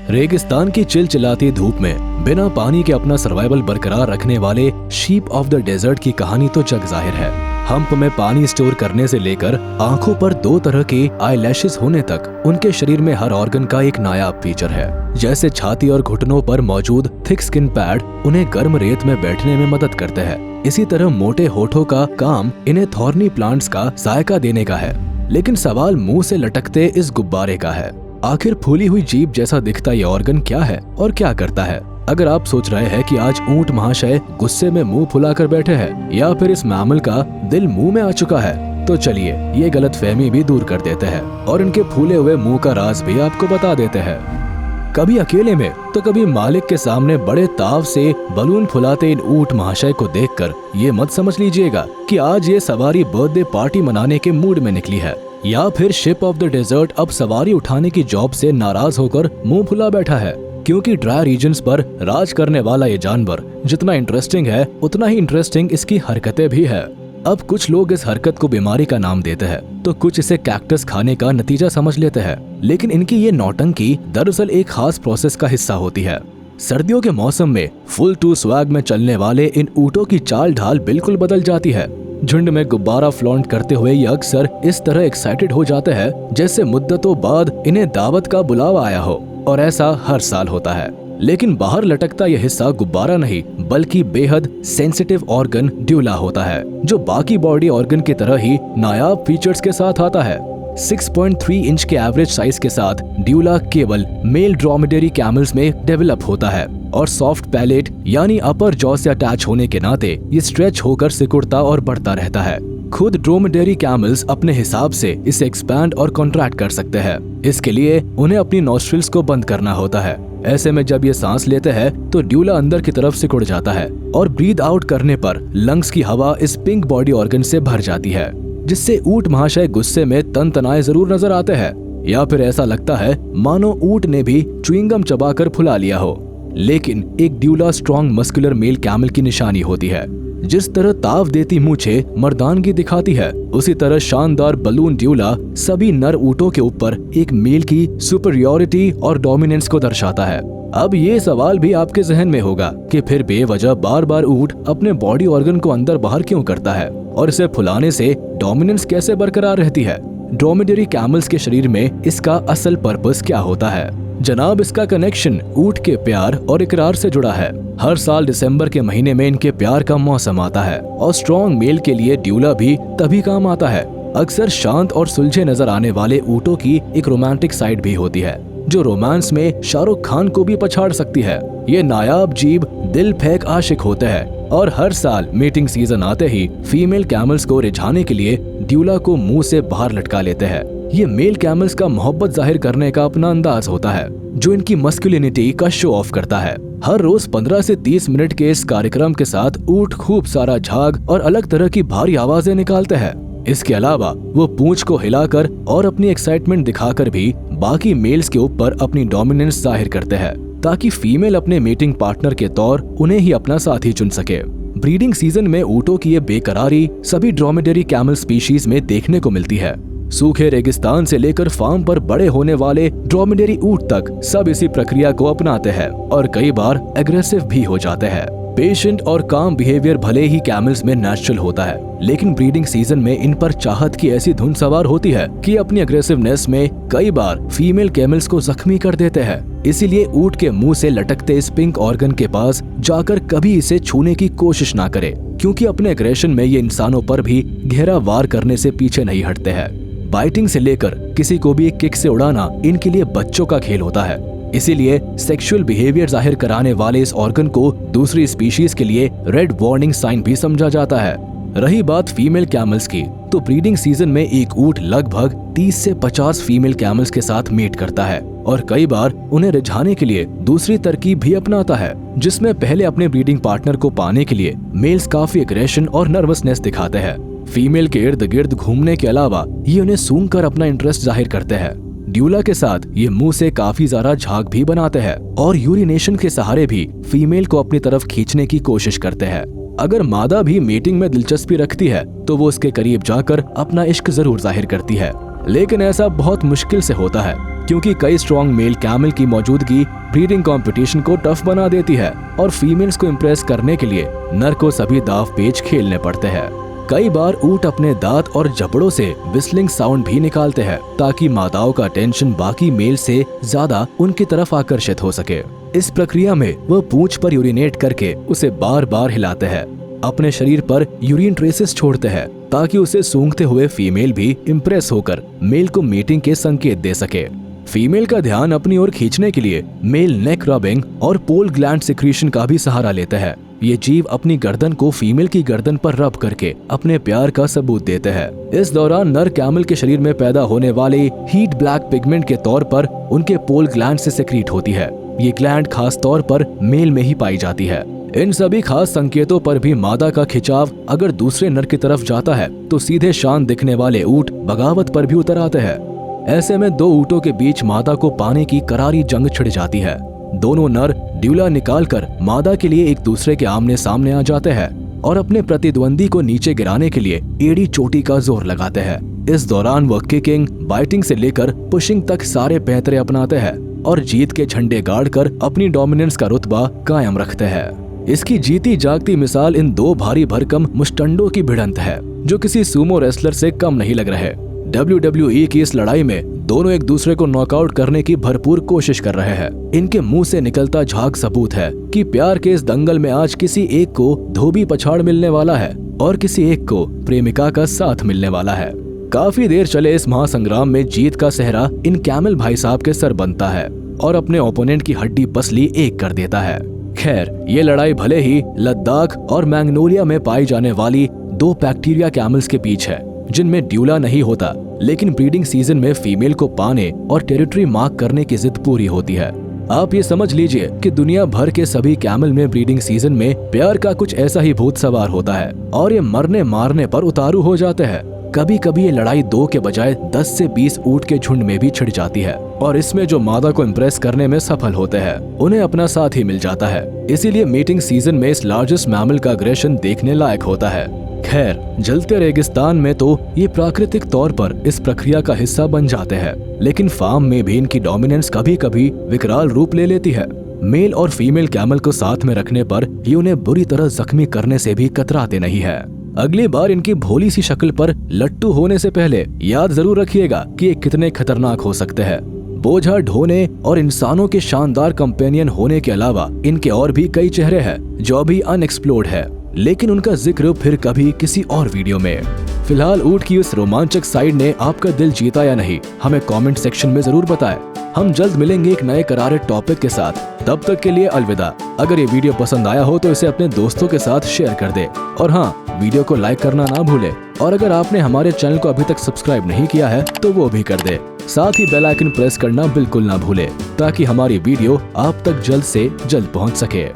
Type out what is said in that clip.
रेगिस्तान की चिलचिलाती धूप में बिना पानी के अपना सर्वाइवल बरकरार रखने वाले शीप ऑफ द डेजर्ट की कहानी तो जग जाहिर है। हम्प में पानी स्टोर करने से लेकर आंखों पर 2 तरह के आईलैशेस होने तक उनके शरीर में हर ऑर्गन का एक नायाब फीचर है। जैसे छाती और घुटनों पर मौजूद थिक स्किन पैड उन्हें गर्म रेत में बैठने में मदद करते हैं, इसी तरह मोटे होठों का काम इन्हें थॉर्नी प्लांट्स का जायका देने का है। लेकिन सवाल मुंह से लटकते इस गुब्बारे का है, आखिर फूली हुई जीभ जैसा दिखता ये ऑर्गन क्या है और क्या करता है? अगर आप सोच रहे हैं कि आज ऊंट महाशय गुस्से में मुंह फुलाकर बैठे हैं या फिर इस मैमल का दिल मुंह में आ चुका है, तो चलिए ये गलतफहमी भी दूर कर देते हैं और इनके फूले हुए मुंह का राज भी आपको बता देते हैं। कभी अकेले में तो कभी मालिक के सामने बड़े ताव से बलून फुलाते इन ऊंट महाशय को देखकर ये मत समझ लीजिएगा कि आज ये सवारी बर्थडे पार्टी मनाने के मूड में निकली है या फिर शिप ऑफ द डेजर्ट अब सवारी उठाने की जॉब से नाराज होकर मुंह फुला बैठा है। क्योंकि ड्राई रीजन्स पर राज करने वाला ये जानवर जितना इंटरेस्टिंग है उतना ही इंटरेस्टिंग इसकी हरकतें भी है। अब कुछ लोग इस हरकत को बीमारी का नाम देते हैं तो कुछ इसे कैक्टस खाने का नतीजा समझ लेते हैं, लेकिन इनकी ये नौटंकी दरअसल एक खास प्रोसेस का हिस्सा होती है। सर्दियों के मौसम में फुल टू स्वैग में चलने वाले इन ऊँटों की चाल ढाल बिल्कुल बदल जाती है। झुंड में गुब्बारा फ्लॉन्ट करते हुए ये अक्सर इस तरह एक्साइटेड हो जाते हैं जैसे मुद्दतों बाद इन्हें दावत का बुलावा आया हो, और ऐसा हर साल होता है। लेकिन बाहर लटकता यह हिस्सा गुब्बारा नहीं बल्कि बेहद सेंसिटिव ऑर्गन ड्यूला होता है, जो बाकी बॉडी ऑर्गन की तरह ही नायाब फीचर्स के साथ आता है। 6.3 इंच के एवरेज साइज के साथ ड्यूला केवल मेल ड्रोमेडरी कैमल्स में डेवलप होता है और सॉफ्ट पैलेट यानी अपर जॉ से अटैच होने के नाते ये स्ट्रेच होकर सिकुड़ता और बढ़ता रहता है। खुद ड्रोमेडरी कैमल्स अपने हिसाब से इसे एक्सपैंड और कॉन्ट्रैक्ट कर सकते हैं। इसके लिए उन्हें अपनी नॉस्ट्रिल्स को बंद करना होता है। ऐसे में जब ये सांस लेते हैं तो ड्यूला अंदर की तरफ सिकुड़ जाता है और ब्रीद आउट करने पर लंग्स की हवा इस पिंक बॉडी ऑर्गन से भर जाती है, जिससे ऊंट महाशय गुस्से में तनतनाए जरूर नजर आते हैं या फिर ऐसा लगता है मानो ऊंट ने भी च्युइंगम चबाकर फुला लिया हो। लेकिन एक ड्यूला स्ट्रॉन्ग मस्कुलर मेल कैमल की निशानी होती है। जिस तरह ताव देती मूछे मर्दानगी दिखाती है, उसी तरह शानदार बलून ड्यूला सभी नर ऊँटों के ऊपर एक मेल की सुपरियोरिटी और डोमिनेंस को दर्शाता है। अब ये सवाल भी आपके जहन में होगा कि फिर बेवजह बार बार ऊँट अपने बॉडी ऑर्गन को अंदर बाहर क्यों करता है और इसे फुलाने से डोमिनेंस कैसे बरकरार रहती है? ड्रोमेडरी कैमल्स के शरीर में इसका असल पर्पस क्या होता है? जनाब, इसका कनेक्शन ऊंट के प्यार और इकरार से जुड़ा है। हर साल दिसंबर के महीने में इनके प्यार का मौसम आता है और स्ट्रॉन्ग मेल के लिए ड्यूला भी तभी काम आता है। अक्सर शांत और सुलझे नजर आने वाले ऊँटों की एक रोमांटिक साइड भी होती है जो रोमांस में शाहरुख खान को भी पछाड़ सकती है। ये नायाब जीब दिल फेंक आशिक होते हैं और हर साल मीटिंग सीजन आते ही फीमेल कैमल्स को रिझाने के लिए ड्यूला को मुंह से बाहर लटका लेते हैं। ये मेल कैमल्स का मोहब्बत जाहिर करने का अपना अंदाज होता है जो इनकी मस्कुलिनिटी का शो ऑफ करता है। हर रोज 15 से 30 मिनट के इस कार्यक्रम के साथ ऊंट खूब सारा झाग और अलग तरह की भारी आवाजें निकालते हैं। इसके अलावा वो पूंछ को हिलाकर और अपनी एक्साइटमेंट दिखाकर भी बाकी मेल्स के ऊपर अपनी डोमिनेंस जाहिर करते हैं ताकि फीमेल अपने मीटिंग पार्टनर के तौर उन्हें ही अपना साथी चुन सके। ब्रीडिंग सीजन में ऊँटों की ये बेकरारी सभी ड्रोमेडरी कैमल स्पीशीज में देखने को मिलती है। सूखे रेगिस्तान से लेकर फार्म पर बड़े होने वाले ड्रोमेडरी ऊंट तक सब इसी प्रक्रिया को अपनाते हैं और कई बार एग्रेसिव भी हो जाते हैं। पेशेंट और काम बिहेवियर भले ही कैमल्स में नेचुरल होता है, लेकिन ब्रीडिंग सीजन में इन पर चाहत की ऐसी धुन सवार होती है कि अपनी अग्रेसिवनेस में कई बार फीमेल कैमल्स को जख्मी कर देते हैं। इसीलिए ऊंट के मुंह से लटकते इस पिंक ऑर्गन के पास जाकर कभी इसे छूने की कोशिश ना करे, क्योंकि अपने एग्रेशन में ये इंसानों पर भी गहरा वार करने से पीछे नहीं हटते हैं। बाइटिंग से लेकर किसी को भी एक किक से उड़ाना इनके लिए बच्चों का खेल होता है। इसीलिए सेक्सुअल बिहेवियर जाहिर कराने वाले इस ऑर्गन को दूसरी स्पीशीज के लिए रेड वार्निंग साइन भी समझा जाता है। रही बात फीमेल कैमल्स की, तो ब्रीडिंग सीजन में एक ऊंट लगभग 30 से 50 फीमेल कैमल्स के साथ मीट करता है और कई बार उन्हें रिझाने के लिए दूसरी तरकीब भी अपनाता है, जिसमें पहले अपने ब्रीडिंग पार्टनर को पाने के लिए मेल्स काफी एग्रेशन और नर्वसनेस दिखाते हैं। फीमेल के इर्द गिर्द घूमने के अलावा ये उन्हें सूंघकर अपना इंटरेस्ट जाहिर करते हैं। ड्यूला के साथ ये मुंह से काफी ज्यादा झाग भी बनाते हैं और यूरिनेशन के सहारे भी फीमेल को अपनी तरफ खींचने की कोशिश करते हैं। अगर मादा भी मीटिंग में दिलचस्पी रखती है तो वो उसके करीब जाकर अपना इश्क जरूर जाहिर करती है, लेकिन ऐसा बहुत मुश्किल से होता है क्योंकि कई स्ट्रॉन्ग मेल कैमल की मौजूदगी ब्रीडिंग कंपटीशन को टफ बना देती है और फीमेल्स को इम्प्रेस करने के लिए नर को सभी दाव पेच खेलने पड़ते हैं। कई बार ऊंट अपने दांत और जबड़ों से विस्लिंग साउंड भी निकालते हैं ताकि मादाओं का अटेंशन बाकी मेल से ज्यादा उनकी तरफ आकर्षित हो सके। इस प्रक्रिया में वह पूंछ पर यूरिनेट करके उसे बार बार हिलाते हैं, अपने शरीर पर यूरिन ट्रेसेस छोड़ते हैं ताकि उसे सूंघते हुए फीमेल भी इम्प्रेस होकर मेल को मीटिंग के संकेत दे सके। फीमेल का ध्यान अपनी ओर खींचने के लिए मेल नेक रबिंग और पोल ग्लैंड सिक्रीशन का भी सहारा लेते हैं। ये जीव अपनी गर्दन को फीमेल की गर्दन पर रब करके अपने प्यार का सबूत देते हैं। इस दौरान नर कैमल के शरीर में पैदा होने वाले हीट ब्लैक पिगमेंट के तौर पर उनके पोल ग्लैंड से सेक्रीट होती है। ये ग्लैंड खास तौर पर मेल में ही पाई जाती है। इन सभी खास संकेतों पर भी मादा का खिंचाव अगर दूसरे नर की तरफ जाता है तो सीधे शान दिखने वाले ऊंट बगावत पर भी उतर आते हैं। ऐसे में दो ऊंटों के बीच मादा को पाने की करारी जंग छिड़ जाती है। दोनों नर ड्यूला निकालकर मादा के लिए एक दूसरे के आमने सामने आ जाते हैं और अपने प्रतिद्वंदी को नीचे गिराने के लिए एड़ी चोटी का जोर लगाते हैं। इस दौरान वह किकिंग, बाइटिंग से लेकर पुशिंग तक सारे पैंतरे अपनाते हैं और जीत के झंडे गाड़कर अपनी डोमिनेंस का रुतबा कायम रखते हैं। इसकी जीती जागती मिसाल इन दो भारी भरकम मुस्टंडों की भिड़ंत है जो किसी सूमो रेसलर से कम नहीं लग रहे। WWE की इस लड़ाई में दोनों एक दूसरे को नॉकआउट करने की भरपूर कोशिश कर रहे हैं। इनके मुंह से निकलता झाग सबूत है कि प्यार के इस दंगल में आज किसी एक को धोबी पछाड़ मिलने वाला है और किसी एक को प्रेमिका का साथ मिलने वाला है। काफी देर चले इस महासंग्राम में जीत का सेहरा इन कैमल भाई साहब के सर बनता है और अपने ओपोनेंट की हड्डी पसली एक कर देता है। खैर, ये लड़ाई भले ही लद्दाख और मैग्नोलिया में पाई जाने वाली दो बैक्टीरिया कैमल्स के बीच है जिनमें ड्यूला नहीं होता, लेकिन ब्रीडिंग सीजन में फीमेल को पाने और टेरिटरी मार्क करने की जिद पूरी होती है। आप ये समझ लीजिए कि दुनिया भर के सभी कैमल में ब्रीडिंग सीजन में प्यार का कुछ ऐसा ही भूत सवार होता है और ये मरने मारने पर उतारू हो जाते हैं। कभी कभी ये लड़ाई 2 के बजाय 10 से 20 ऊंट के झुंड में भी छिड़ जाती है और इसमें जो मादा को इम्प्रेस करने में सफल होते हैं उन्हें अपना साथ ही मिल जाता है। इसीलिए मीटिंग सीजन में इस लार्जेस्ट मैमल का अग्रेशन देखने लायक होता है। खैर, जलते रेगिस्तान में तो ये प्राकृतिक तौर पर इस प्रक्रिया का हिस्सा बन जाते हैं, लेकिन फार्म में भी इनकी डोमिनेंस कभी कभी विकराल रूप ले लेती है। मेल और फीमेल कैमल को साथ में रखने पर ये उन्हें बुरी तरह जख्मी करने से भी कतराते नहीं है। अगली बार इनकी भोली सी शक्ल पर लट्टू होने से पहले याद जरूर रखिएगा कि ये कितने खतरनाक हो सकते हैं। बोझा ढोने और इंसानों के शानदार कंपेनियन होने के अलावा इनके और भी कई चेहरे हैं जो अभी अनएक्सप्लोर्ड है, लेकिन उनका जिक्र फिर कभी किसी और वीडियो में। फिलहाल ऊंट की उस रोमांचक साइड ने आपका दिल जीता या नहीं, हमें कमेंट सेक्शन में जरूर बताएं। हम जल्द मिलेंगे एक नए करारे टॉपिक के साथ। तब तक के लिए अलविदा। अगर ये वीडियो पसंद आया हो तो इसे अपने दोस्तों के साथ शेयर कर दे और हाँ, वीडियो को लाइक करना ना भूले और अगर आपने हमारे चैनल को अभी तक सब्सक्राइब नहीं किया है तो वो भी कर दे। साथ ही बेल आइकन प्रेस करना बिल्कुल ना भूले ताकि हमारी वीडियो आप तक जल्द से जल्द पहुंच सके।